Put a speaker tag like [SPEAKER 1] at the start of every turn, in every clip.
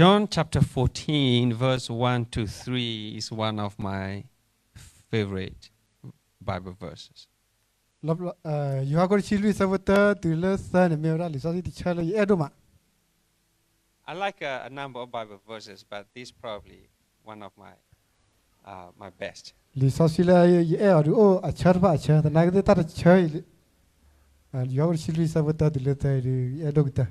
[SPEAKER 1] John chapter 14, verse 1 to 3 is one of my favorite Bible verses.
[SPEAKER 2] You are going to see to listen and mirror the Charlie Edoma.
[SPEAKER 1] I like a number of Bible verses, but this is probably one of my best.
[SPEAKER 2] Lisosila, a charba, the night that a child. And you are going to see the letter Edogta.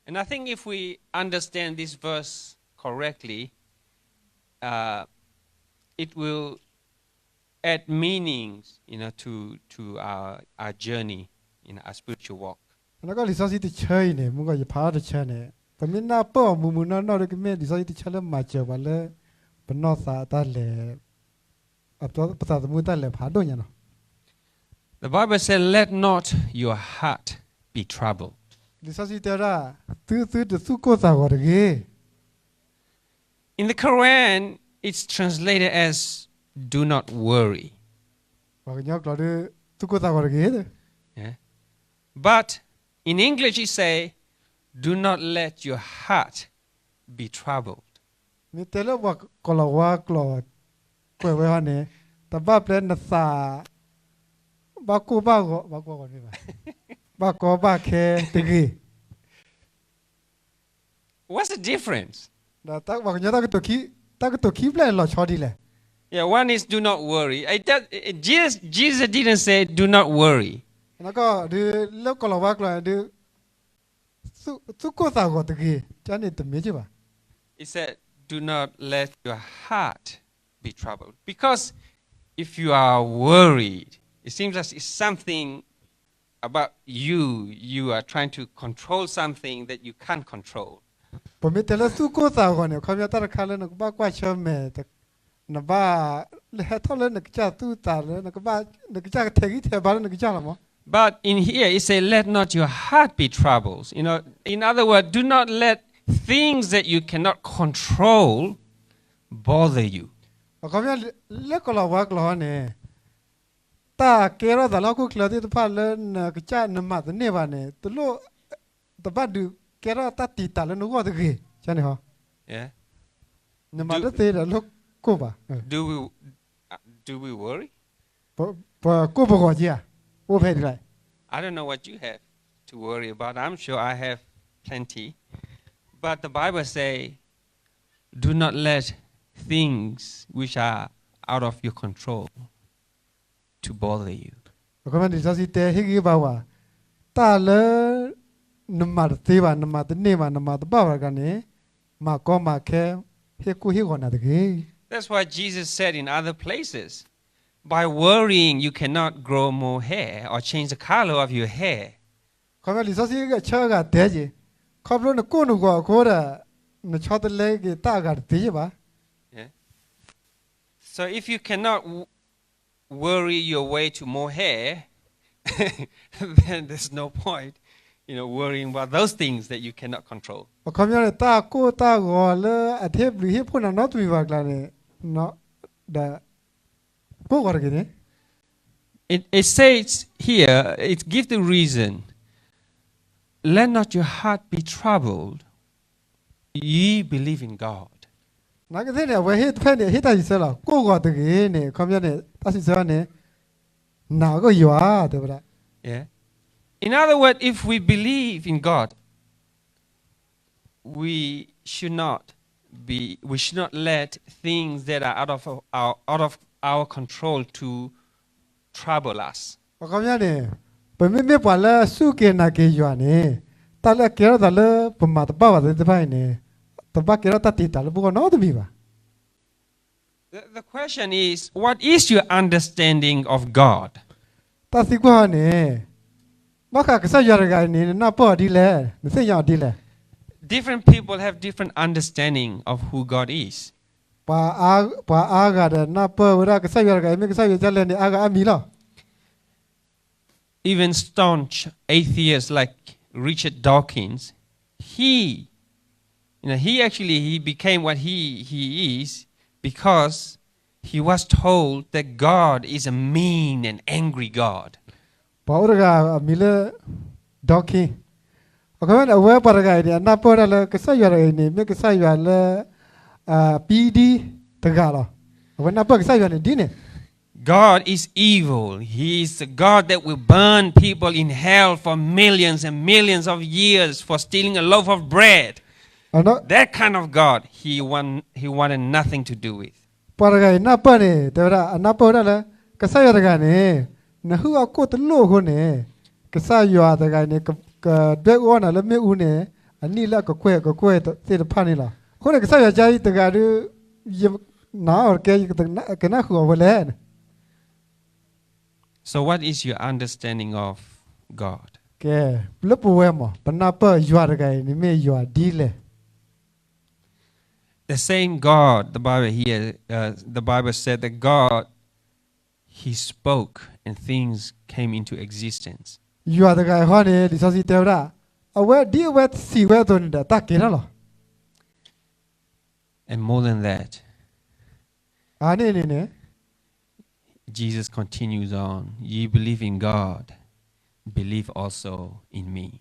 [SPEAKER 1] And I think if we understand this verse correctly, it will add meanings, to our journey in our spiritual walk.
[SPEAKER 2] And I got Lisosi chain, Muga part of China. But me not poor, Mumuna not recommend Lisosi channel much, but not that up to the Mutale Padoniano.
[SPEAKER 1] The Bible says, let not your heart be troubled.
[SPEAKER 2] Lisosi terra, two the Sukota or gay.
[SPEAKER 1] In the Quran, it's translated as do not worry. Yeah. But in English, it say, do not let your heart be troubled.
[SPEAKER 2] Me tell what Kolawa Claude, Quevane, the Bablen the Sa Baku Bago, Bako Bake, degree.
[SPEAKER 1] What's the difference?
[SPEAKER 2] To keep like lot shoddy.
[SPEAKER 1] Yeah, one is do not worry. Jesus didn't say do not worry.
[SPEAKER 2] And I got the local work like the Sukota got the key. Janet the Mijiba.
[SPEAKER 1] He said, do not let your heart be troubled. Because if you are worried, it seems as it's something about you. You are trying to control something that you can't control.
[SPEAKER 2] But me tell us Sukota on your commuter calendar about what you made. Naba, the Hatolan, the Jatu Talan, the Jack take it about the Jalamo.
[SPEAKER 1] But in here, it says, let not your heart be troubled. In other words, do not let things that you cannot control bother you.
[SPEAKER 2] Lekola work lone. Ta kera the local clothes the parlon, Kachan, the mother, Nevane, the low, the badu, kera tati talan, who was the gay. Janiho.
[SPEAKER 1] Yeah.
[SPEAKER 2] No matter they look Cuba.
[SPEAKER 1] Do we worry?
[SPEAKER 2] Cuba was yeah.
[SPEAKER 1] I don't know what you have to worry about. I'm sure I have plenty. But the Bible says, do not let things which are out of your control to bother you. That's why Jesus said in other places, by worrying, you cannot grow more hair or change the color of your hair. Yeah. So if you cannot worry your way to more hair, then there's no point, worrying about those things that you cannot control. It says here, it gives the reason. Let not your heart be troubled. Ye believe in God. Yeah. In other words, if we believe in God, we should not let things that are out of our control to trouble us. The question is, what is your understanding of God? Different people have different understanding of who God is. Even staunch atheists like Richard Dawkins, he became what he is because he was told that God is a mean and angry God.
[SPEAKER 2] Because aware paragay na pora le kasaya ni me kasaya le PD tegalo. When na pa kasaya ni dine.
[SPEAKER 1] God is evil. He is a God that will burn people in hell for millions and millions of years for stealing a loaf of bread. That kind of God he wanted nothing to do with.
[SPEAKER 2] Paragay na pa ni tera na pora le kasaya regane na hu ako tlo ho ne kasaya tegay ni ka de ona le me une ani la ka kwe te de pani la. Ko ne kasaya jai tegadu na or ke na hu wale.
[SPEAKER 1] So what is your understanding of God?
[SPEAKER 2] Okay, lepuemo panapa yuargai ni me yuadile.
[SPEAKER 1] The same God, the Bible here, the Bible said that God, He spoke and things came into existence.
[SPEAKER 2] Yuadagai hone disasi teura. Awe di wet si wedon da takira lo.
[SPEAKER 1] And more than that,
[SPEAKER 2] Ne.
[SPEAKER 1] Jesus continues on. Ye believe in God, believe also in me.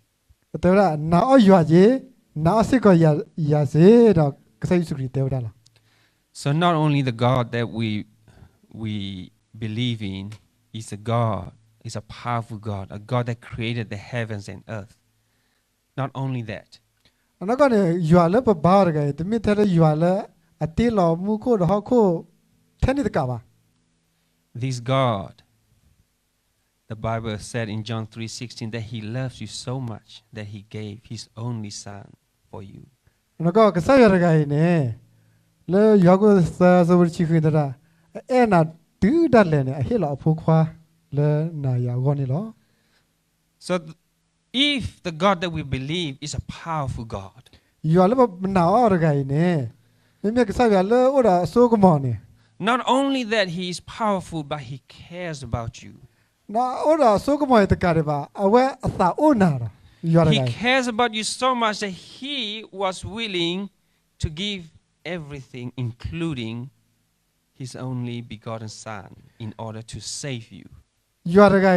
[SPEAKER 2] Teura na o yuaje na se ko ya se da kasai sukri teura la.
[SPEAKER 1] So not only the God that we believe in is a God, is a powerful God, a God that created the heavens and earth. Not only that.
[SPEAKER 2] Anagone yuale pa bargai te me tere yuale atilo mu ko da ko teni de kaba.
[SPEAKER 1] This God, the Bible said in John 3:16 that He loves you so much that He gave His only Son for you.
[SPEAKER 2] Nago kasaya ragai ne le yago sa so chi khidara na tu da le ne he la phu khwa le na yago ni lo.
[SPEAKER 1] So if the God that we believe is a powerful God,
[SPEAKER 2] yuale ba na o ragai ne me kasaya le ora so ko mo ne.
[SPEAKER 1] Not only that He is powerful, but He cares about you. He cares about you so much that He was willing to give everything, including His only begotten Son, in order to save you. Because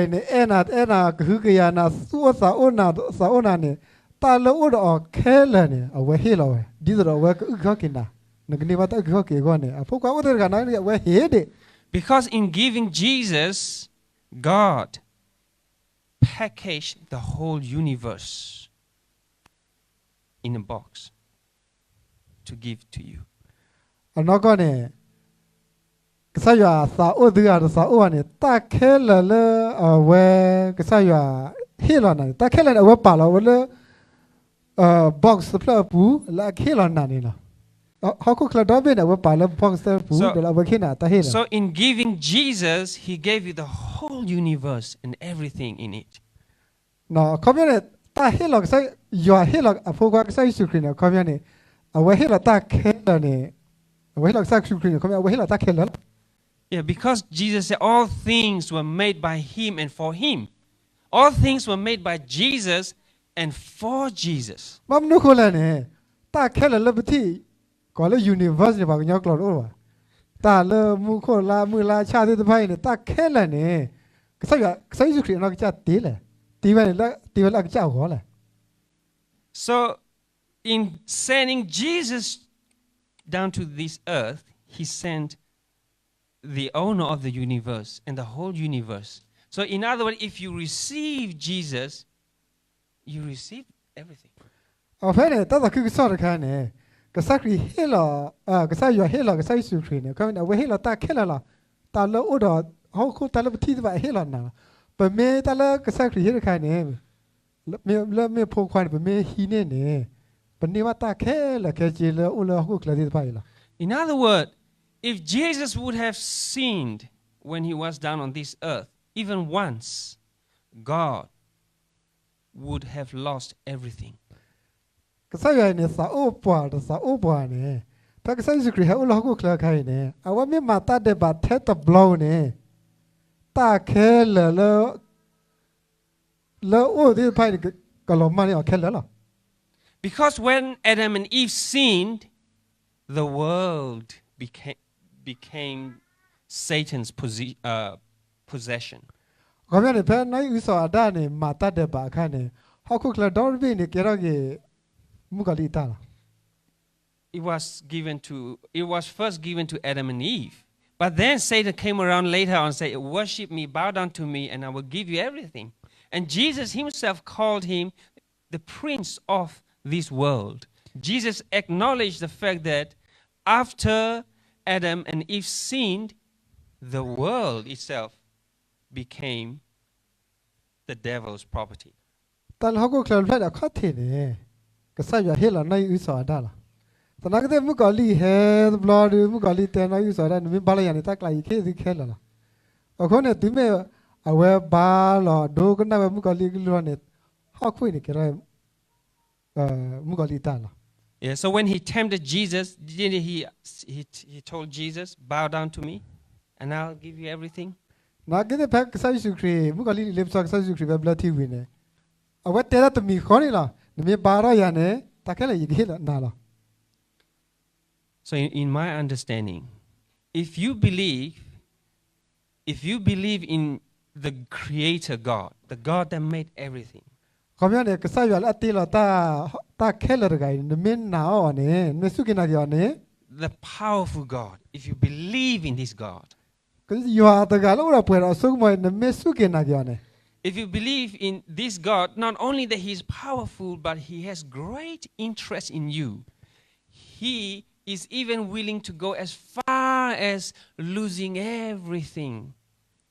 [SPEAKER 1] in giving Jesus, God packaged the whole universe in a box to give to you.
[SPEAKER 2] Box
[SPEAKER 1] so in giving Jesus, He gave you the whole universe and everything in it.
[SPEAKER 2] No, community ta helok say your helok a fogak say sukrina community. Away helok ta kelane. Away helok sa sukrina community away helok ta kelala.
[SPEAKER 1] Yeah, because Jesus said all things were made by Him and for Him. All things were made by Jesus and for Jesus.
[SPEAKER 2] Mam no kolane ta kelala bati ko le universe ni ba nyok lo ro. Ta le mu ko la mu la cha de pai ni ta kelane. Say sukrina no cha ti le.
[SPEAKER 1] So, in sending Jesus down to this earth, He sent the owner of the universe and the whole universe. So, in other words, if you receive Jesus, you receive everything.
[SPEAKER 2] But me tala kasakri here kind let me poke one but me he ne but never take like a jailer or hook like this pile.
[SPEAKER 1] In other words, if Jesus would have sinned when He was down on this earth, even once, God would have lost everything.
[SPEAKER 2] Kasaya ne sa opa ne. Pakasai Kri ha ulo hook like I ne. I want me mata de bat het of blow ne. Ta kele le o de pai kalomani o kele.
[SPEAKER 1] Because when Adam and Eve sinned, the world became Satan's possession.
[SPEAKER 2] Community pen na uso adane mata de ba kane how could la don't be ne kerage mugalita
[SPEAKER 1] It was first given to Adam and Eve. But then Satan came around later and said, worship me, bow down to me, and I will give you everything. And Jesus himself called him the prince of this world. Jesus acknowledged the fact that after Adam and Eve sinned, the world itself became the devil's property.
[SPEAKER 2] Tal how could la katine kasaya hela na usa dala. Tanagde mugali he blood mugali tena usa dan mi balayani tak lai ke dikhela. Okone time awe ba lo do kana mugali gilone how could ne kera mugali tala.
[SPEAKER 1] Yeah, so when he tempted Jesus, didn't he told Jesus, bow down to me and I'll give you everything?
[SPEAKER 2] Nagde pak kasaya sukri mugali lepsa kasaya sukri bablati wine. Awe tera to mi khoni la me bara yane takela yigela nala.
[SPEAKER 1] So in my understanding, if you believe in the Creator God, the God that made everything,
[SPEAKER 2] Kamyane kasaya atila ta keller guy the min now ne mesukina yane.
[SPEAKER 1] the powerful God, if you believe in this God,
[SPEAKER 2] Because you are the galora puera sugmo the mesukina yane.
[SPEAKER 1] if you believe in this God, not only that He is powerful, but He has great interest in you. He is even willing to go as far as losing everything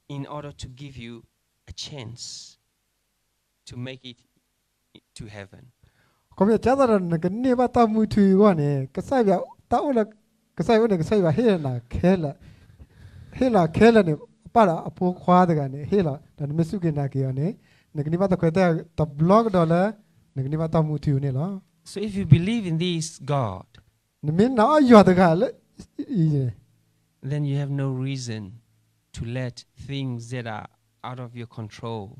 [SPEAKER 1] in order to give you a chance to make it to heaven.
[SPEAKER 2] Kamya chadaran na kanne ba ta mutu yone kasaya ta ola kasaya ne kasaya hela ne para apo khwa daga ne hela dan mesukina yone nagni ba ta kweta ta blog dollar nagni ba ta mutu ne la.
[SPEAKER 1] So if you believe in this God,
[SPEAKER 2] Min na you the gal
[SPEAKER 1] then you have no reason to let things that are out of your control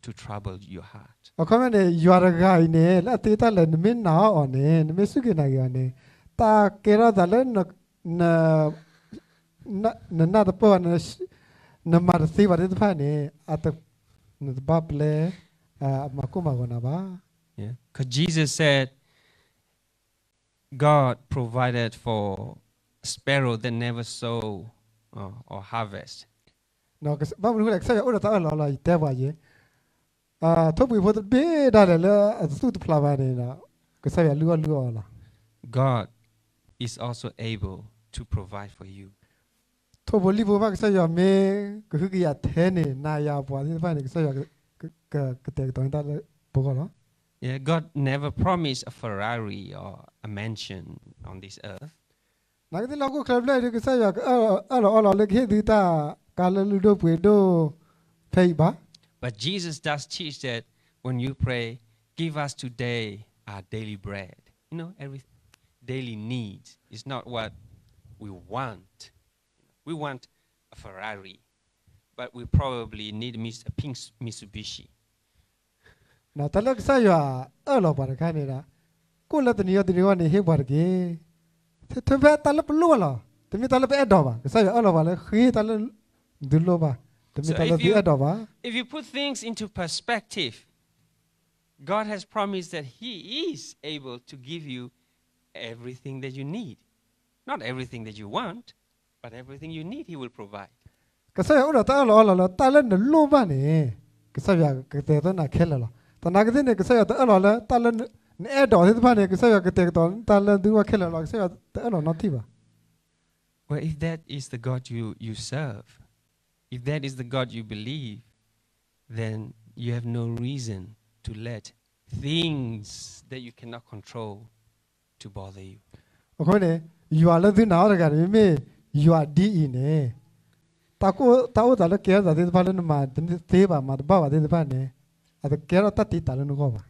[SPEAKER 1] to trouble your heart.
[SPEAKER 2] Okamane you are a guy ne la tita le min na on ne mesukina yone ta kera dalen na na the po na marsi ba de pa ne at the bable makuma gona ba.
[SPEAKER 1] Yeah, because Jesus said, God provided for a sparrow that never sow or harvest.
[SPEAKER 2] No, because Bible like say ora ta la ite ba ye. Topi bo be da le su tu plava ne na. Ke say lu la.
[SPEAKER 1] God is also able to provide for you.
[SPEAKER 2] Topo li bo ba ke say me ke hu ya the ne na ya bo ni ba ne ke say ke te to ta le bo ko.
[SPEAKER 1] Yeah, God never promised a Ferrari or a mansion on this earth.
[SPEAKER 2] Nagde la ko club le ke say ala le ke di ta ka le lu do pwe do pay ba.
[SPEAKER 1] But Jesus does teach that when you pray, give us today our daily bread. You know, every daily needs. It's not what we want. We want a Ferrari, but we probably need a pink Mitsubishi.
[SPEAKER 2] Na talak saya ala bar ka ne la. Ko la tni ya tni wa ne he bar ke. The ba talap lo la. Tmi talap e do ba. Saya ala ba le khi talap dulo ba.
[SPEAKER 1] So if you put things into perspective, God has promised that He is able to give you everything that you need. Not everything that you want, but everything you need He will provide.
[SPEAKER 2] Kasaya ora ta ala talan lo ba ne. Kasaya ke te na khela la. Ta nagde ne kasaya ta ala talan ne do he ba ne kasaya ke te to talan du wa khela la kasaya ta ala na ti ba.
[SPEAKER 1] Well, if that is the God you serve, if that is the God you believe, then you have no reason to let things that you cannot control to bother you.
[SPEAKER 2] Okay, you are letting out again. Me, you are D in a Taco Tao da care that is Palan Mad, Teba, Madba, the Pane, at the care of Tati Talanova.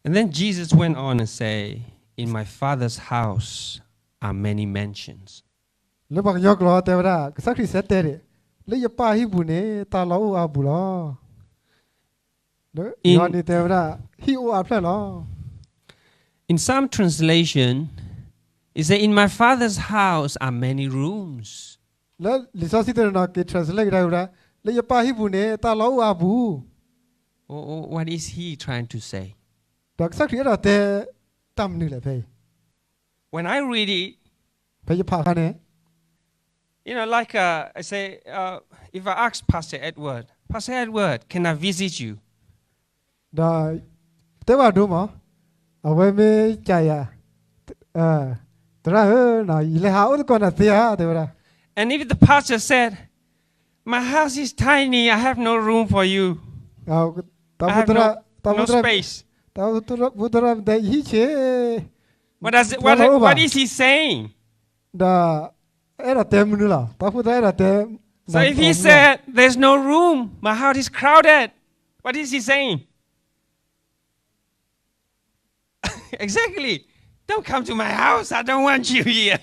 [SPEAKER 1] And then Jesus went on and say, in my Father's house are many mansions.
[SPEAKER 2] Look at your cloth, exactly said there. Lay your pa hibune, Talao abula.
[SPEAKER 1] In some translation, it says, in my Father's house are many rooms. Well, What is he trying to say?
[SPEAKER 2] တော့စခရီတော့တဲ့တမ်နေလေဖေ
[SPEAKER 1] When I read it,
[SPEAKER 2] ဖေဖာခနဲ့
[SPEAKER 1] like I say, if I ask Pastor Edward, can I visit you?
[SPEAKER 2] ဒါတဲ့ဝါတို့မအဝဲမေးကြရတရဟနော်ဤလေဟာဥဒကောနာသေးဟာတဲ့ဝါ
[SPEAKER 1] And if the pastor said, my house is tiny, I have no room for you. I have no space. What is he saying? So if he said, there's no room, my house is crowded, what is he saying? Exactly. Don't come to my house. I don't want you here.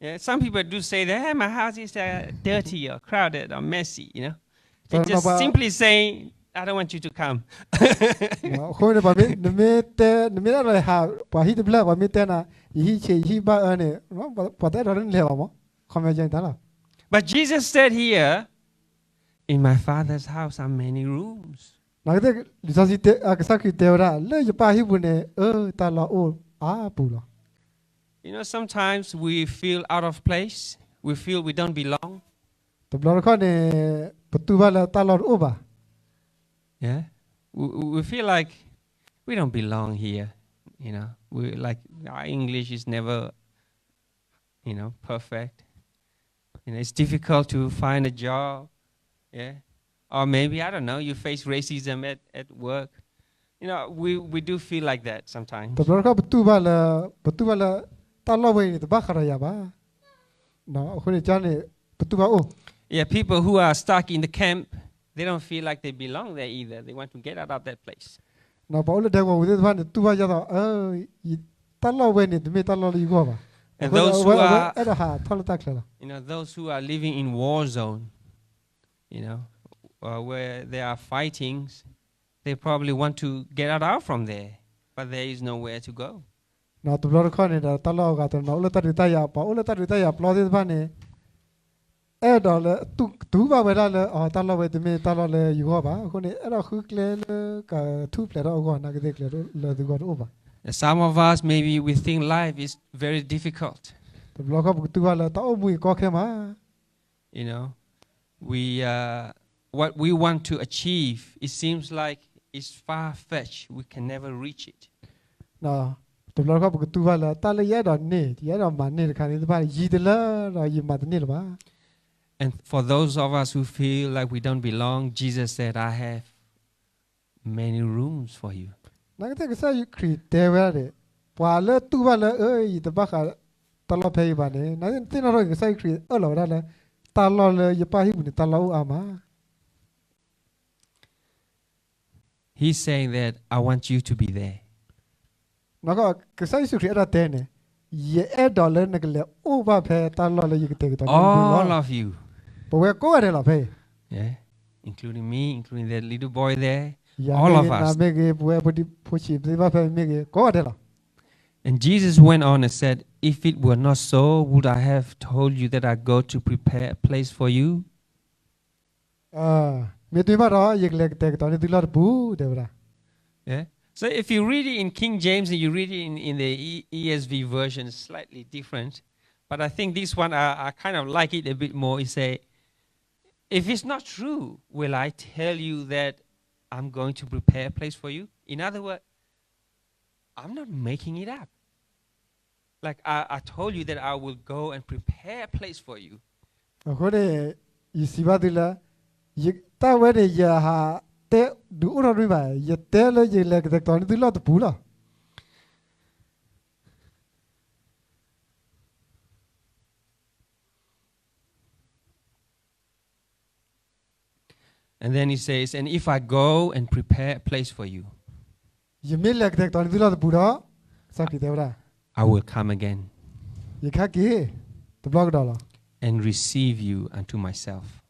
[SPEAKER 1] Yeah, some people do say that my house is dirty or crowded or messy, They're just simply saying, I don't want you to come. But Jesus said here, in my Father's house are many rooms. Sometimes we feel out of place. We feel we don't belong. Yeah, we feel like we don't belong here. We like our English is never, perfect. It's difficult to find a job. Yeah, or maybe I don't know. You face racism at work. We do feel like that sometimes. Yeah, people who are stuck in the camp, they don't feel like they belong there either. They want to get out of that place. And those who are living in war zone, where there are fightings, they probably want to get out from there, but there is nowhere to go. Some of us, maybe we think life is very difficult. What we want to achieve, it seems like it's far-fetched. We can never reach it. And for those of us who feel like we don't belong, Jesus said, I have many rooms for you. He's saying that I want you to be there. All of you. Yeah, including me, including that little boy there. All of us. And Jesus went on and said, if it were not so, would I have told you that I go to prepare a place for you? Yeah. So if you read it in King James and you read it in the ESV version, it's slightly different. But I think this one, I kind of like it a bit more. It say, if it's not true, will I tell you that I'm going to prepare a place for you? In other words, I'm not making it up. Like I told you that I will go and prepare a place for you. And then he says, and if I go and prepare a place for you, I will come again and receive you unto myself.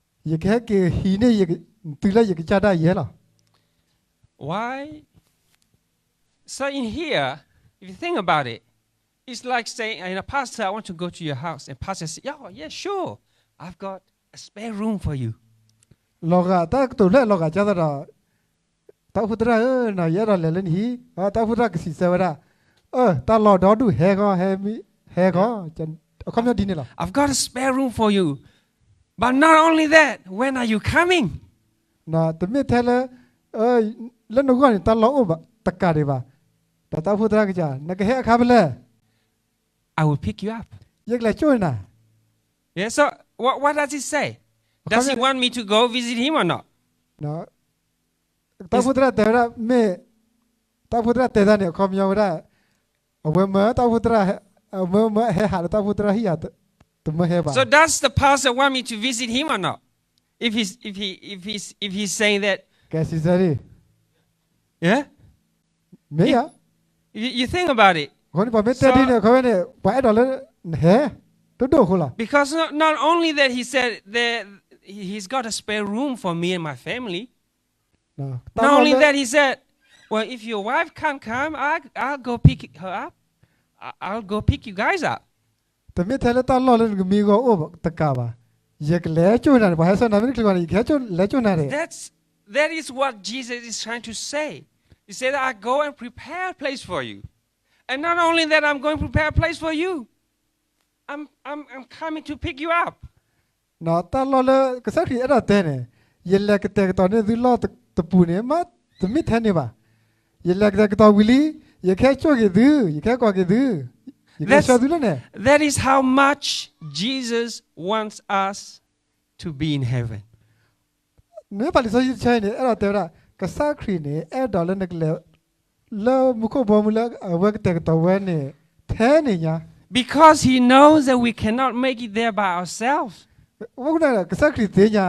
[SPEAKER 1] Why? So in here, if you think about it, It's like saying, Pastor, I want to go to your house. And Pastor says, yeah, sure. I've got a spare room for you.
[SPEAKER 2] ลอกตาตัวเล่ลอกจ้าตาตาพุทธะน่ะยาดอเลเลนฮีตาพุทธะกสิเสวดาตาลอดอดูเฮก็เฮมิเฮก็จันคำยอดีนี่ล่ะ
[SPEAKER 1] I've got a spare room for you. But not only that, when are you coming?
[SPEAKER 2] น่ะแต่ไม่แท้เลยเล่นนกนี่ตาลออบตะกาดีบ่าแต่ตาพุทธะก็จ้านักเฮครับเลย
[SPEAKER 1] I will pick you up.
[SPEAKER 2] ยักเลยช่วยน่ะ
[SPEAKER 1] Yeah, so what does it say? Does he want me to go visit him or not?
[SPEAKER 2] น่ะตาพุทธะแต่ละไม่ตาพุทธะแต่ละเนี่ยคำยาวได้เอาเมื่อตาพุทธะเอาเมื่อเฮหาตาพุทธะฮิยาตัวเมื่อเฮบ่า
[SPEAKER 1] So does the pastor want me to visit him or not? If he's saying that,
[SPEAKER 2] แกสิซะดิ
[SPEAKER 1] yeah?
[SPEAKER 2] ไม่ยะ
[SPEAKER 1] You think about it.
[SPEAKER 2] คนที่บอกไม่แต่ดีเนี่ยเขาเนี่ยไปดอลเลยเฮตัวโดคนละ
[SPEAKER 1] Because not only that he said that he's got a spare room for me and my family. Not only that he said, well, if your wife can't come, I'll go pick her up. I'll go pick you guys up.
[SPEAKER 2] แต่ไม่แท้แล้วตลอดเลยมีก็โอ้ตะกาบ่าอยากแล้วช่วยนั่นบ่ให้สนามนี่คือว่าอีกแค่ช่วยแล้วช่วยนั่นเลย
[SPEAKER 1] That is what Jesus is trying to say. He said, I go and prepare a place for you. And not only that, I'm going to prepare a place for you. I'm coming to pick you up.
[SPEAKER 2] เนาะตลอดเลยก็สักทีอะไรแต่เนี่ยยันแลกแต่ตอนนี้ดูล้อตะปูเนี่ยมาแต่ไม่แท้เนี่ยบ่ายันแลกแต่ตอนวิลีอยากแค่ช่วยกันดื้ออยากแค่กว่ากันดื้อ
[SPEAKER 1] That is how much Jesus wants us to be in heaven.
[SPEAKER 2] เนี่ยปาลิสใช่เนี่ยอะไรแต่ละก็สักทีเนี่ยดอลเลยนักแล้วมุขบ่มุแล้วว่าแต่ตัวเว้นเนี่ยแท้เนี่ย
[SPEAKER 1] Because he knows that we cannot make it there by ourselves.
[SPEAKER 2] ว่าคุณน่ะก็สักทีเนี่ย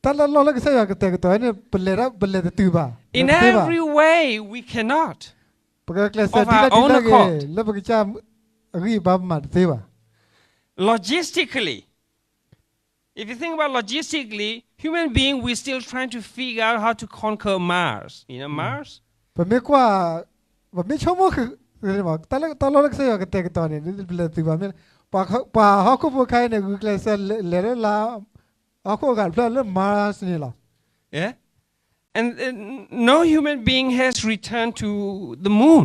[SPEAKER 2] ตลอดเลยก็ใช่ว่าแต่ตัวเนี่ยเปลี่ยนตัวบ่า
[SPEAKER 1] In every way, we cannot.
[SPEAKER 2] Of our own accord.
[SPEAKER 1] Logistically, if you think about logistically, human being, we're still trying to figure out how to conquer Mars. You know Mars?
[SPEAKER 2] ผมไม่กว่าผมไม่ชอบคือบอกตลอดก็ใช่ว่าแต่ตอนนี้เปลี่ยนตัวบ่าป่าเขาก็พวกใครเนี่ยก็เลยเสร็จเลยละเขาก็การเปลี่ยนเรื่อง Mars นี่หรอ
[SPEAKER 1] Yeah. And no human being has returned to the moon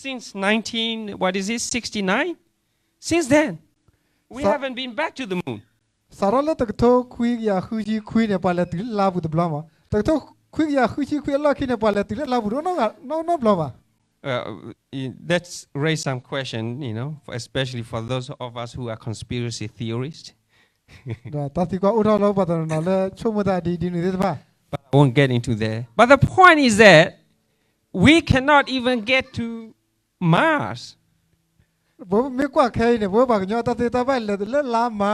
[SPEAKER 1] since 69? Since then, we haven't been back to the moon.
[SPEAKER 2] สารละตะกโตคุยยาคุยคุยเนี่ยปาเลติลาบุตรบลามาตะกโตคุยยาคุยละคิเนี่ยปาเลติลาบุตรน้องบลามา
[SPEAKER 1] That's raise some question, especially for those of us who are conspiracy theorists.
[SPEAKER 2] ตาติกว่าอุทธรณ์ปัตตานนเลยชั่วโมงดีนี่ได้ป่ะ
[SPEAKER 1] But I won't get into there. But the point is that we cannot even get to Mars.
[SPEAKER 2] ผมไม่กว่าใครเนี่ยผมบอกว่าตาไปเลยลามา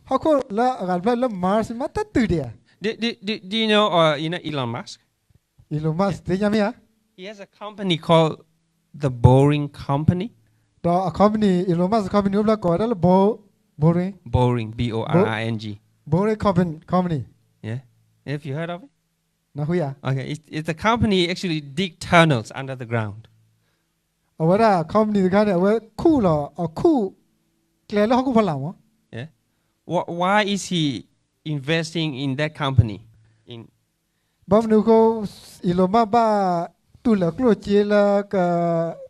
[SPEAKER 2] เขาก็ละการไปละมาสิมาตัดตัวเดีย
[SPEAKER 1] Do you know Elon Musk?
[SPEAKER 2] Elon Musk เดี๋ยวมีอ่ะ
[SPEAKER 1] He has a company called the Boring Company.
[SPEAKER 2] ตัว company Elon Musk company อุปกรณ์แล้วBoring
[SPEAKER 1] Boring
[SPEAKER 2] Boring company
[SPEAKER 1] Yeah. Have you heard of it?
[SPEAKER 2] นะคุยอ่ะ
[SPEAKER 1] Okay. It's a company actually dig tunnels under the ground.
[SPEAKER 2] เอาไว้ละ company กันเนี่ยว่าคู่หรอเอาคู่แกลแล้วเขาก็พลังวะ
[SPEAKER 1] Yeah. Why is he investing in that company?
[SPEAKER 2] บ้านนู้นเขาอีโลมาบ้าตุลกลัวเจละกับ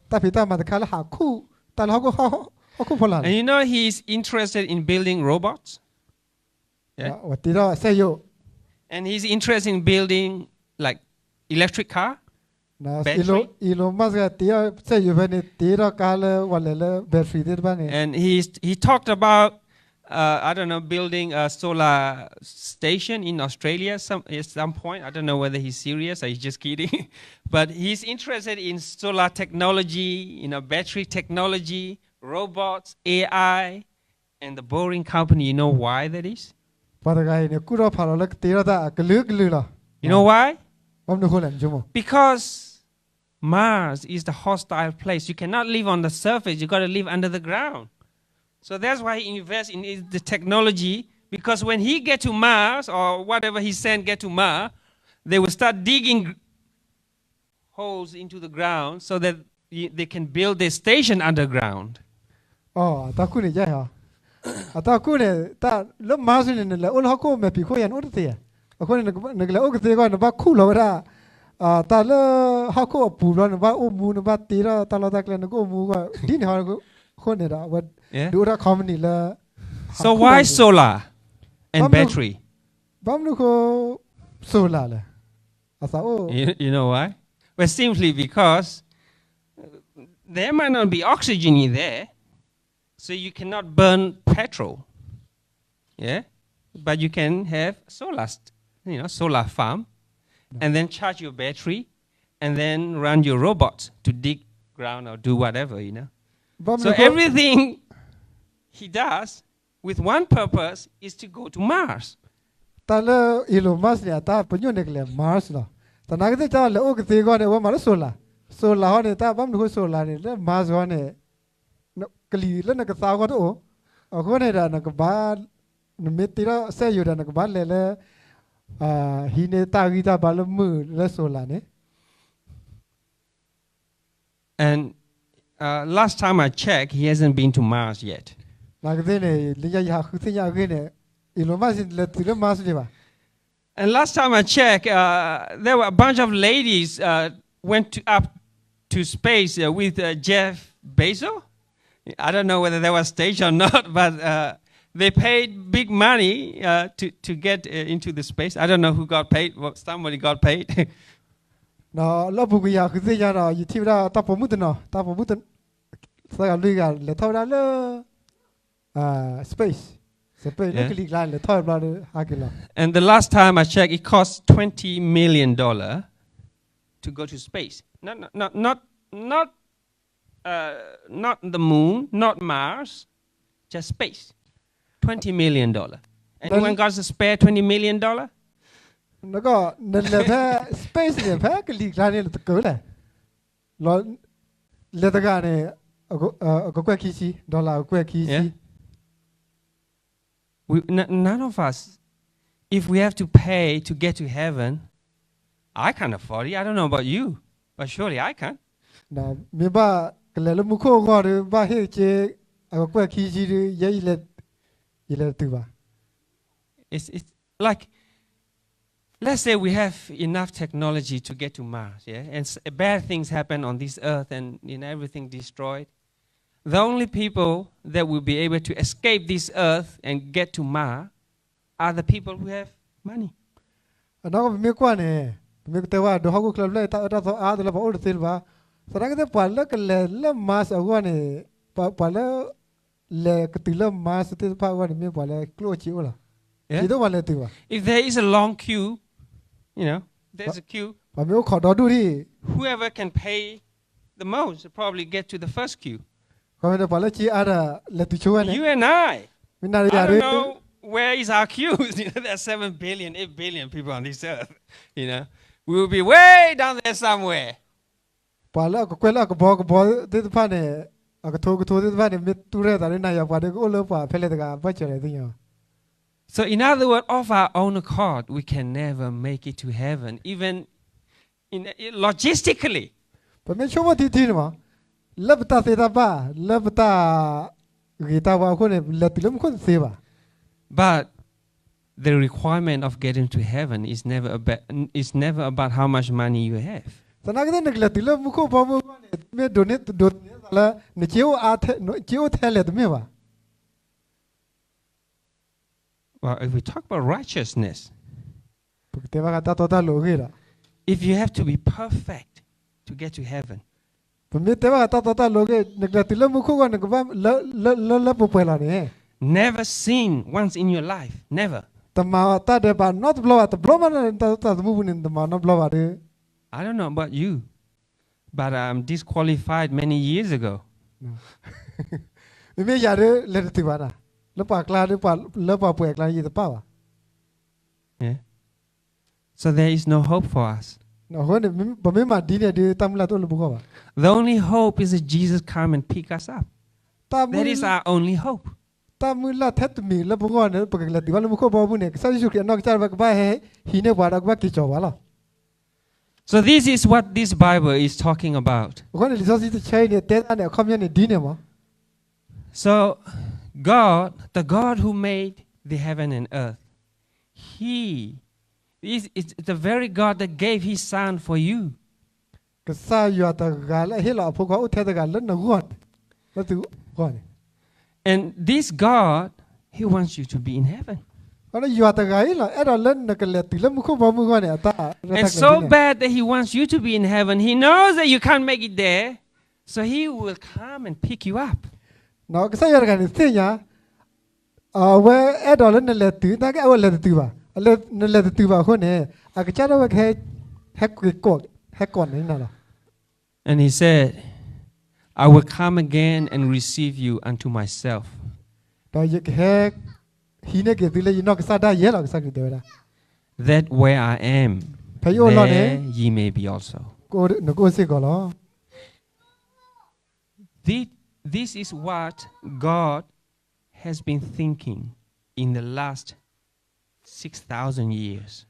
[SPEAKER 2] ตาพิตามาตะคาแล้วหาคู่แต่เขาก็พลัง
[SPEAKER 1] And he's interested in building robots. Yeah.
[SPEAKER 2] ว่าตีเราเสียอยู่
[SPEAKER 1] And he's interested in building like electric car.
[SPEAKER 2] นะอีโลมาสก์ตีเราเสียอยู่แบบนี้ตีเราการเลยวันเลยแบตฟรีได้บ้างเนี่ย
[SPEAKER 1] And he talked about I don't know building a solar station in Australia at some point. I don't know whether he's serious or he's just kidding. But he's interested in solar technology, battery technology, robots, AI, and the Boring Company. You know why that is?
[SPEAKER 2] ปาตะไกเนี่ยกูเราผ่านแล้วตีเราได้กลือล่ะ
[SPEAKER 1] You know why?
[SPEAKER 2] บ้านนู้นคนละชั่วโมง
[SPEAKER 1] Because Mars is the hostile place. You cannot live on the surface. You got to live under the ground. So that's why he invests in the technology. Because when he get to Mars or whatever he sent get to Mars, they will start digging holes into the ground so that they can build their station underground.
[SPEAKER 2] อ๋อตาคุณนี่ใช่เหรอตาคุณเนี่ยตาเริ่มมาสิเนี่ยแหละโอ้เราก็ไม่ปีโคยันโอ้เสียคนนึกแล้วโอ้ก็เสียก็นึกว่าคู่เราไม่ได้ตาเล่เขาก็ปูร้อนนึกว่าโอ้มูนึกว่าตีแล้วตาเราตาเกลนึกว่ามูก็ดีนี่เขาคนเนี่ยละว่าดูระคอมนี่ละ
[SPEAKER 1] So why solar and battery?
[SPEAKER 2] บ้ามนึกว่าโซล่าเลย
[SPEAKER 1] You know why? Well, simply because there might not be oxygen in there, so you cannot burn petrol. Yeah, but you can have solar farm, and then charge your battery, and then run your robots to dig ground or do whatever. So everything he does with one purpose is to go to Mars.
[SPEAKER 2] ตาเล่อีโลมัสเนี่ยตาเป็นยูนิคเลยมาร์สเนาะแต่นักที่จะเล่โอ้ก็ตีก็เนี่ยว่ามาแล้วโซล่าเขาเนี่ยตาบ้ามนึกว่าโซล่าเนี่ยแล้วมาร์สเขาเนี่ยกลีแล้วนักสาวก็ตัวเขาเนี่ยด้านนักบ้านเมติระเสียอยู่ด้านนักบ้านเลยฮีเนี่ยตากีตาบ้านละมือแล้วโซล่าเนี่ย
[SPEAKER 1] And last time I checked, he hasn't been to Mars yet.
[SPEAKER 2] นักที่เนี่ยลิยาคือที่ยาคือเนี่ยอีโลมัสเนี่ยตีแล้วมาร์สดีป่ะ
[SPEAKER 1] And last time I checked, there were a bunch of ladies went up to space with Jeff Bezos. I don't know whether they were staged or not, but they paid big money to get into the space. I don't know who got paid. Well, somebody got paid.
[SPEAKER 2] เนาะแล้วบุกยาคือที่ยาเนาะอยู่ที่เราตาผมมุดเนาะตาผมมุดสกัดลุยกันเลยเท่านั้นเลยspace แล้วก็ลีกลายเลยเท่านั้นเลยหากินละ
[SPEAKER 1] And the last time I checked, it cost $20 million to go to space. Not the moon, not Mars, just space. $20 million. Anyone got to spare $20 million?
[SPEAKER 2] แล้วก็นั่นแหละแพ้ space เนี่ยแพ้ก็ลีกลายเนี่ยตะเกิดเลยแล้วเลตกาเนี่ยก็แควคิซีดอลลาร์แควคิซี
[SPEAKER 1] None of us, if we have to pay to get to heaven, I can't afford it. I don't know about you, but surely I can.
[SPEAKER 2] นะมีบ้าก็เลยมุขก็หรือบ้าเฮเจก็แควคิซีหรือยี่เล่ตัว
[SPEAKER 1] It's like, let's say we have enough technology to get to Mars, yeah, and bad things happen on this earth and everything destroyed. The only people that will be able to escape this earth and get to Mars are the people who have money.
[SPEAKER 2] น้องก็มีกว่าเนี่ยมีแต่ว่าดูเขาก็เคลื่อนไหวตาตัวอาตัวละพออุดสิลว่าแสดงว่าปาล์ก็เลยมาสเอาเนี่ยปาล์เลยก็ติดเลยมาสติพาวันนี้ปาล์กลัวชิวละที่ตัววันเลยตัว
[SPEAKER 1] If there is a long queue, there's a queue.
[SPEAKER 2] ปาล์มีขอดอดูที่
[SPEAKER 1] Whoever can pay the most will probably get to the first queue.
[SPEAKER 2] ก็ไม่ได้ปาล์ชีอาระเลยติชัวเนี่ย
[SPEAKER 1] You and I. I don't know where is our queue. There's 7 billion, 8 billion people on this earth. We will be way down there somewhere.
[SPEAKER 2] ปาล์ก็เกล้าก็บอกที่ตัวเนี่ยก็โทรที่ตัวเนี่ยมีตัวเรื่องอะไรนายปาล์ก็โอ้เลิกปาล์เพลย์ตะการไปเจออะไรที่เนี่ย
[SPEAKER 1] So in other words, of our own accord, we can never make it to heaven, even logistically.
[SPEAKER 2] แต่ไม่ชัวร์ที่นี่มั้งเลิกตาเสียตาบ้าเลิกตากีตาว่าคนเนี่ยเลิกติลมคนเสียบ้า
[SPEAKER 1] But the requirement of getting to heaven is never about how much money you have.
[SPEAKER 2] แต่นักเรียนเลิกติลมคนพอมุ่งเนี่ยไม่โดนเนี่ยแล้วเนี่ยเจ้าอาเทเจ้าเทเลตัวไม่ว่า
[SPEAKER 1] Well, if we talk about righteousness,
[SPEAKER 2] if
[SPEAKER 1] you have to be perfect to get to heaven, never sin once in your life, never. I don't know about you, but I'm disqualified many years ago. Yeah. So there is no hope for us. The only hope is that Jesus come and pick us up. That is our only hope. So this is what this Bible is talking about. So God, the God who made the heaven and earth, He is the very God that gave His Son for you. And this God, He wants you to be in heaven. And so bad that He wants you to be in heaven. He knows that you can't make it there. So He will come and pick you up. And He said, I will come again and receive you unto myself. That where I am, there ye may be also. This is what God has been thinking in the last 6,000 years.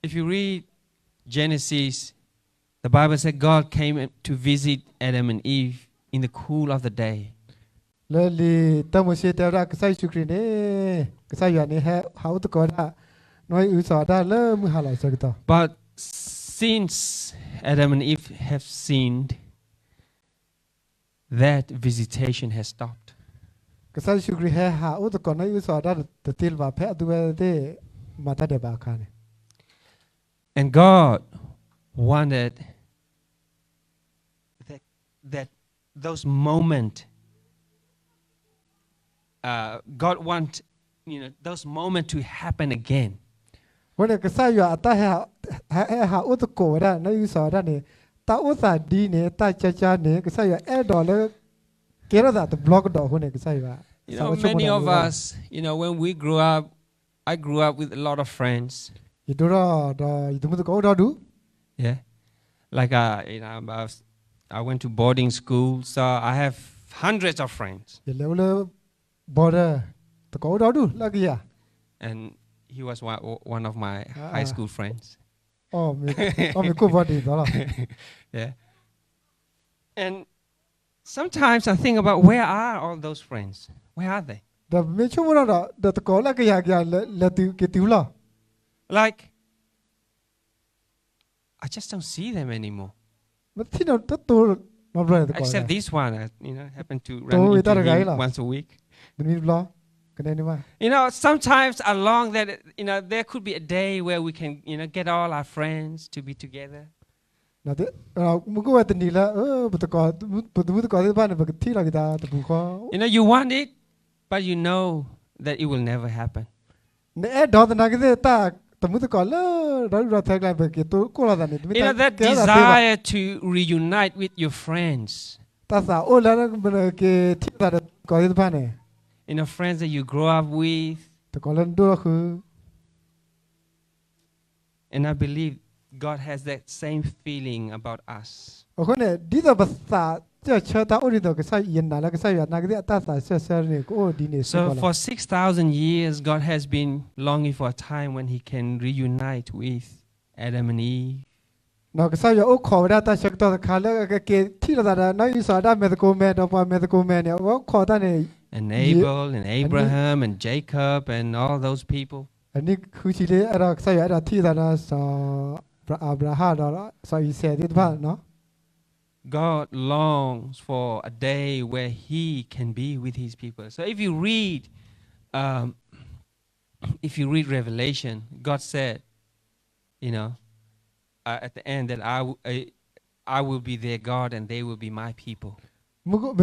[SPEAKER 1] If you read Genesis, the Bible said God came to visit Adam and Eve in the cool of the day. But since Adam and Eve have sinned, that visitation has stopped. And God wanted that those moments. God wants those moments to happen again. Many of us, when we grew up, I grew up with a lot of friends. Yeah, like I went to boarding school, so I have hundreds of friends. And he was one of my high school friends. Yeah. And sometimes I think about, where are all those friends? Where are they? Like, I just don't see them anymore. Except this one, happened to run into him once a week. Sometimes along that, there could be a day where we can, get all our friends to be together. You want it, but you know that it will never happen. That desire to reunite with your friends. Friends that you grow up with. And I believe God has that same feeling about us. So for 6,000 years, God has been longing for a time when He can reunite with Adam and Eve. And Abel and Abraham and Jacob and all those people. God longs for a day where He can be with His people. So if you read Revelation, God said, at the end, that I will be their God and they will be my people. So God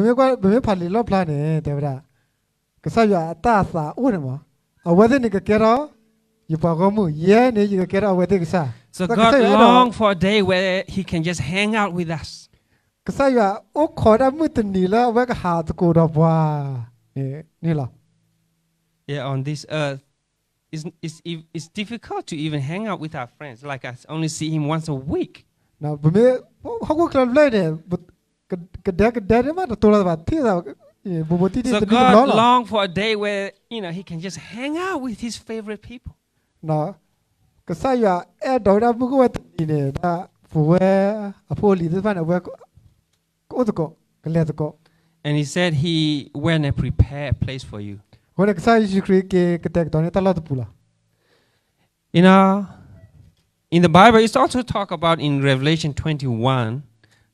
[SPEAKER 1] longs for a day where He can just hang out with us. Yeah, on this earth, it's difficult to even hang out with our friends. Like, I only see him once a week.
[SPEAKER 2] บูบูที่นี่
[SPEAKER 1] So
[SPEAKER 2] ตัวนี้มันร้อน
[SPEAKER 1] God
[SPEAKER 2] หรอ
[SPEAKER 1] longed for a day where, he can just hang out with his favorite people.
[SPEAKER 2] เนาะก็ใส่ยาดอกดาวมุกว่าตัวนี้เนี่ยนะฟูเวอพอลีที่บ้านเอาไว้ก็ตัวก็เลี้ยตัว
[SPEAKER 1] And he said he went and prepared a place for you.
[SPEAKER 2] วันนี้ก็ใส่ยูครีก็แต่ตอนนี้ตลอดตัวละ
[SPEAKER 1] In the Bible, it's also talked about in Revelation 21,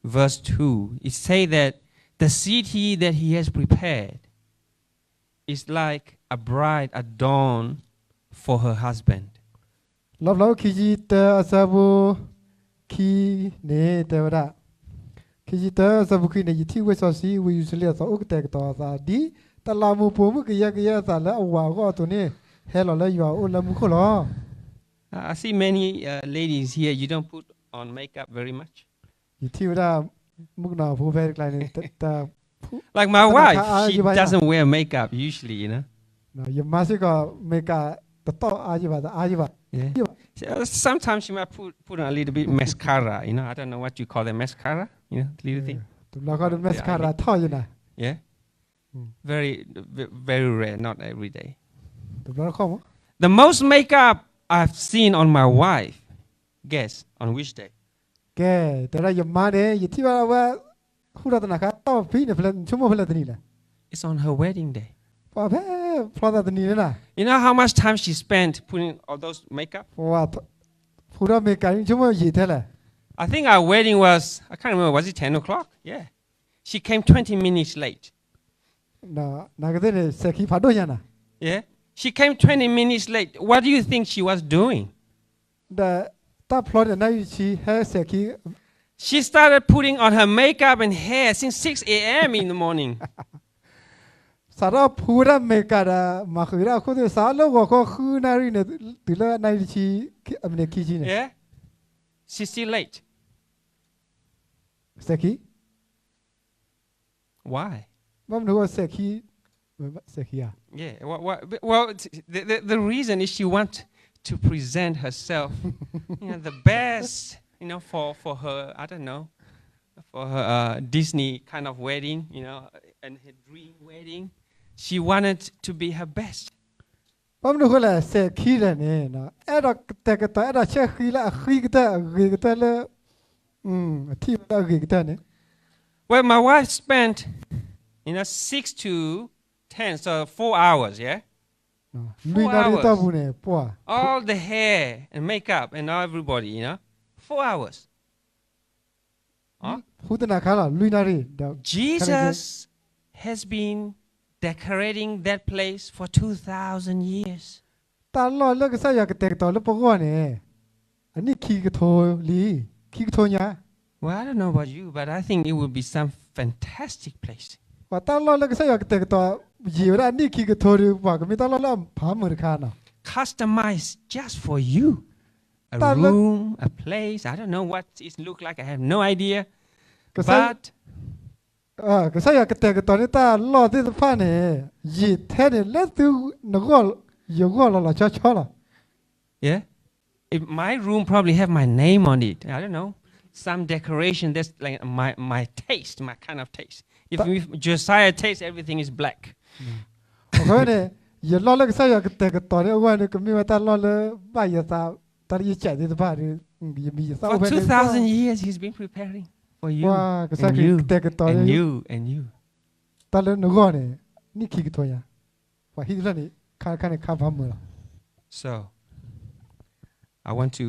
[SPEAKER 1] verse 2. It say that the city that he has prepared is like a bride adorned for her husband.
[SPEAKER 2] เราคิดจะสาบุคีเนี่ยแต่ว่าคิดจะสาบุคีเนี่ยที่เวสซีวิวเซเลียสอุกแต่ตัวซาดีแต่ลามูปูมุกยากซาแล้วเอาว่าก็ตัวนี้เฮลแล้วอยู่เอาลามุขล้อ
[SPEAKER 1] I see many ladies here, you don't put on makeup very much.
[SPEAKER 2] ที่ว่ามุกนาผู้เป็นอะไรเนี่ยแต่
[SPEAKER 1] Like my wife, she doesn't wear makeup usually,
[SPEAKER 2] ยังมาสิก็ไม่กล้าต่ออาจีบะอาจีบะ
[SPEAKER 1] Yeah. Sometimes she might put on a little bit mascara, I don't know what you call that, mascara, little thing.
[SPEAKER 2] แล้วก็มัสคาร่าท่ออยู่นะ
[SPEAKER 1] Yeah. Very, very rare, not every day.
[SPEAKER 2] แล้วก็
[SPEAKER 1] The most makeup I've seen on my wife, guess on which day?
[SPEAKER 2] แกแต่ละยังมาเนี่ยอยู่ที่ว่าคู่รัตนาคาต่อพี่เนี่ยเพลินชั่วโมงเพลินตัวนี้แหละ
[SPEAKER 1] It's on her wedding day.
[SPEAKER 2] พอเพราะตัวนี้นะ
[SPEAKER 1] You know how much time she spent putting all those makeup?
[SPEAKER 2] ว่าผู้รับเมกาชั่วโมงยี่เท่าไหร่
[SPEAKER 1] I think our wedding was, I can't remember, was it 10 o'clock? Yeah. She came 20 minutes late.
[SPEAKER 2] นะก็ได้เสกีพัดด้วยนะ
[SPEAKER 1] Yeah. She came 20 minutes late. What do you think she was doing?
[SPEAKER 2] แต่ถ้าพลอดเนี่ยชีให้เสกี
[SPEAKER 1] She started putting on her makeup and hair since 6 a.m. in the morning.
[SPEAKER 2] สารผู้รับเมกาดามาคือเราคนที่สารแล้วก็คือนารีเนี่ยตื่นแล้วนารีชีอเมริกีจีเนี่ย
[SPEAKER 1] Yeah. She's still late.
[SPEAKER 2] เสกี
[SPEAKER 1] Why?
[SPEAKER 2] มันรู้ว่าเสกีอ่ะ
[SPEAKER 1] Yeah. Well, the reason is she wants to present herself, the best, for her, I don't know, for her Disney kind of wedding, and her dream wedding. She wanted to be her best.
[SPEAKER 2] ผมรู้ว่าเสกีเนี่ยนะเราแต่ก็ตัวเราเชื่อคีละคีก็ตัวเลยที่เราคีก็ตัวเนี่ย
[SPEAKER 1] Well, my wife spent, 6 to 10, so 4 hours, yeah?
[SPEAKER 2] ลุยนารีตัวบุญเนี่ยปัว
[SPEAKER 1] All the hair and makeup and everybody, 4 hours.
[SPEAKER 2] พูดนะค่ะลุยนารี
[SPEAKER 1] Jesus has been decorating that place for 2,000 years.
[SPEAKER 2] ตลอดแล้วก็ใส่ยากแต่ตัวแล้วปกว่าเนี่ยอันนี้คีกโทลีคีกโทเนี่ย
[SPEAKER 1] Well, I don't know about you, but I think it would be some fantastic place.
[SPEAKER 2] ว่าตลอดแล้วก็ใส่ยากแต่ตัวยีรานี่คีกโทหรือว่าก็มีตลอดแล้วพามือขานะ
[SPEAKER 1] Customized just for you. A room, a place. I don't know what it look like. I have no idea. But
[SPEAKER 2] ก็ใส่ยากแต่ตัวนี้ตลอดที่ฟ้าเนี่ยยีแท้เนี่ยแล้วตัวนึกว่าอยู่ว่าเราชอบละ
[SPEAKER 1] yeah, my room probably have my name on it. I don't know. Some decoration that's like my taste, my kind of taste. If Josiah taste, everything is black.
[SPEAKER 2] เพราะเนี่ยอย่ารอแล้วก็ใส่ยากแต่ตัวนี้ว่าเนี่ยก็มีว่าตลอดเลยบ่ายตาตายีใจที่ฟ้าเนี่ยมีสาว
[SPEAKER 1] For 2,000 years, he's been preparing for you
[SPEAKER 2] ว่าก็ใส่แต่ตัว
[SPEAKER 1] and
[SPEAKER 2] นี้
[SPEAKER 1] you.
[SPEAKER 2] ตลอดนึกว่าเนี่ยนี่คีกโทเนี่ยว่าฮิตแล้วนี่ข้าเนี่ยข้าพามือ
[SPEAKER 1] So, I want to.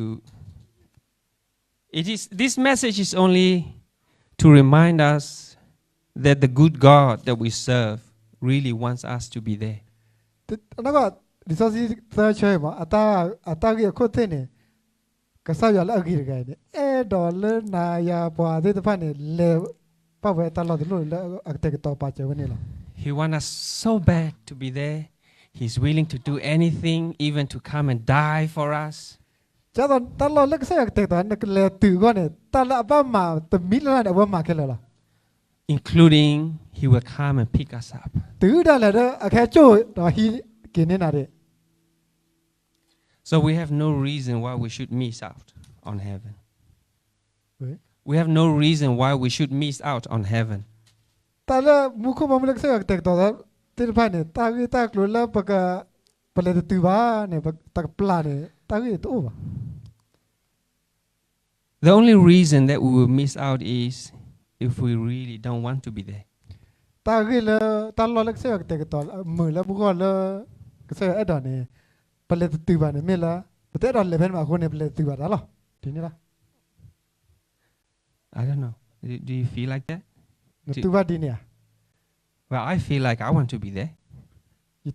[SPEAKER 1] This message is only to remind us that the good God that we serve really wants us to be there.
[SPEAKER 2] แล้วก็ดิฉันจะช่วยมาอัตราเกี่ยวกับคนเนี่ยก็สายยาละกี่กันเนี่ยดอลลาร์นายาบัวที่ตัวเนี่ยเลวป้าเวตลอดเลยแล้วอัตราเกี่ยวกับปัจจัยวันนี้ล่ะ
[SPEAKER 1] He wants us so bad to be there. He's willing to do anything, even to come and die for us.
[SPEAKER 2] จ้าตลอดเลยก็สายอัตราตัวเนี่ยเลวตื่นก่อนเนี่ยตลอดบ้ามาตัวมิลล์เนี่ยบ้ามาแค่เลยล่ะ
[SPEAKER 1] Including, he will come and pick us up.
[SPEAKER 2] ตื่นได้เลยแค่โจ้ตัวฮีกินเนี่ยนะเด็
[SPEAKER 1] So we have no reason why we should miss out on heaven. We have no reason why we should miss out on heaven.
[SPEAKER 2] ตาละมุขบำเล็กเสียกแต่ต่อที่ผ่านเนี่ยตากีตากลัวละปะกะปะเลตตัวเนี่ยปะตากปลาเนี่ยตากีตัว
[SPEAKER 1] The only reason that we will miss out is if we really don't want to be there.
[SPEAKER 2] ตากีละตาลอเล็กเสียกแต่ต่อมือละบุกละก็เสียไอ้ดอนเนี่ยปะเลตตัวเนี่ยไม่ละปะเตดอนเลยเพิ่นมาคนเนี่ยปะเลตตัวได้หรอทีนี้ละ
[SPEAKER 1] I don't know. Do you feel like that?
[SPEAKER 2] ตัวดีเนี่ย
[SPEAKER 1] Well, I feel like I want to be there.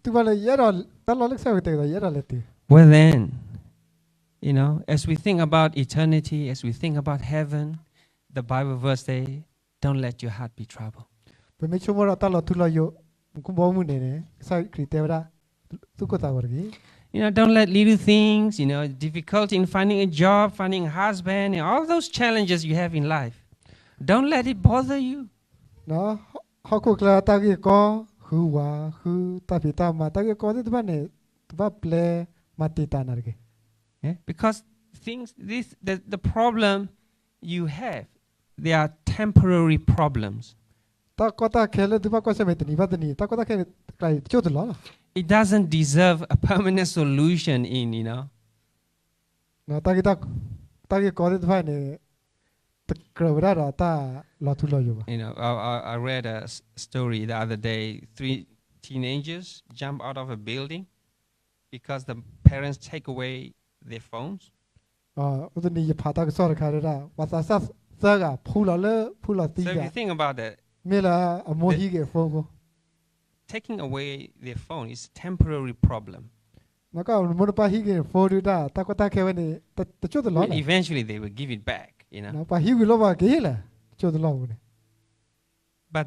[SPEAKER 2] ตัวเลยยะดอนตาลอเล็กเสียกแต่ต่อยะดอนเลยตี
[SPEAKER 1] Well then, as we think about eternity, as we think about heaven, the Bible verse say, don't let your heart be troubled.
[SPEAKER 2] เป็นไม่ชั่วโมงเราตลอดทุลอยอยู่กูบอกมึงเนี่ยใส่คริสเตียนละทุกคนตาวร์กี้
[SPEAKER 1] Don't let little things, difficulty in finding a job, finding a husband, and all those challenges you have in life. Don't let it bother you.
[SPEAKER 2] เนาะเขาคุยกันตากี้ก็คือว่าคือตาพิตามาตากี้ก็ที่บ้านเนี่ยว่าเปลมาติตานาร์กี้
[SPEAKER 1] Because the problem you have, they are temporary problems.
[SPEAKER 2] ตาก็ตาแค่เลยที่บ้านก็เสม็ดนี่บ้านนี่ตาก็ตาแค่ใครช่วยตลอด
[SPEAKER 1] It doesn't deserve a permanent solution
[SPEAKER 2] เนาะตากี้ก็ที่บ้านเนี่ยตะกระวดาราตาลอทุลอยอยู่
[SPEAKER 1] I read a story the other day. 3 teenagers jump out of a building because the parents take away their phones.
[SPEAKER 2] อุตนี่พาตาก็สอนเขาเลยนะว่าซาซากะพูดละพูดละตี
[SPEAKER 1] So if
[SPEAKER 2] กะ
[SPEAKER 1] you think about that,
[SPEAKER 2] ไม่ละอโมฮีเกฟงก็
[SPEAKER 1] taking away their phone is a temporary problem.
[SPEAKER 2] แล้วก็มันปาฮีเกฟงดูได้ตาก็ตาแค่วันนี้แต่ช่วยตลอด
[SPEAKER 1] Eventually they will give it back,
[SPEAKER 2] ปาฮีวิโลว่าเกยละช่วยตลอดเนี่ย
[SPEAKER 1] But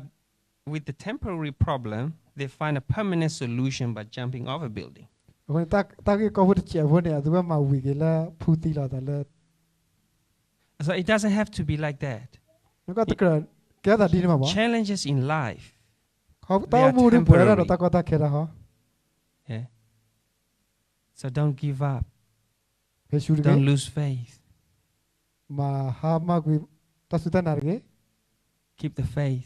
[SPEAKER 1] with the temporary problem, they find a permanent solution by jumping off a building.
[SPEAKER 2] วันตาก็พูดเจียวันเนี่ยตัวมาวิกละพูดตีละแต่ละ
[SPEAKER 1] So it doesn't have to be like that.
[SPEAKER 2] แล้วก็ตะกระแกตาดีนี่มาบ่
[SPEAKER 1] Challenges in life,
[SPEAKER 2] เขาตามูดิเปล่าตาก็ตาแค่ละฮะ
[SPEAKER 1] yeah. So don't give up.
[SPEAKER 2] เฮชูริเก
[SPEAKER 1] Don't lose faith.
[SPEAKER 2] มาหามากุตาสุดานาร์เก
[SPEAKER 1] Keep the faith.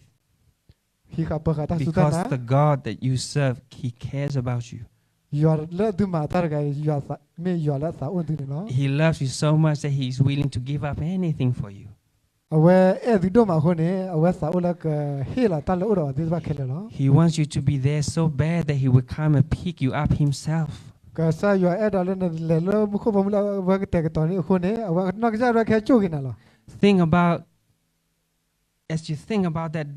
[SPEAKER 2] ฮีขับเปิดตาสุดา
[SPEAKER 1] Because
[SPEAKER 2] นา
[SPEAKER 1] the God that you serve, He cares about you.
[SPEAKER 2] ยอดเลือดดูมาตาร์เกยอดไม่ยอดละสาวอุ่นตีเนาะ
[SPEAKER 1] He loves you so much that He's willing to give up anything for you.
[SPEAKER 2] เอาไว้ดิโดมาคนนี้เอาไว้สาวละก็เฮละตาละอุดอดิสบาเคเลเนาะ
[SPEAKER 1] He wants you to be there so bad that He will come and pick you up Himself.
[SPEAKER 2] ก็ซายอดอลนั่นเลมุขบำละว่าแต่ก็ตอนนี้คนนี้เอาไว้นอกจากว่าแค่จูกินน่ะล่ะ
[SPEAKER 1] As you think about that,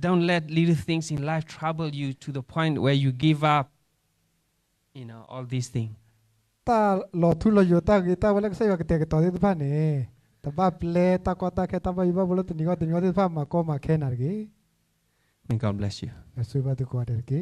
[SPEAKER 1] don't let little things in life trouble you to the point where you give up, all these things.
[SPEAKER 2] ตาหลอทุลอยตากีตาวันแรกใส่ว่าแต่ก็ตอนนี้ผ่านนี่แต่บ้าเปลตาก็ตาแค่ตาไปบ้าบุรุษนี่ก็ที่ผ่านมาก็มาแค่นาร์กี
[SPEAKER 1] May God bless you.
[SPEAKER 2] สุบาตุกวาเดร์กี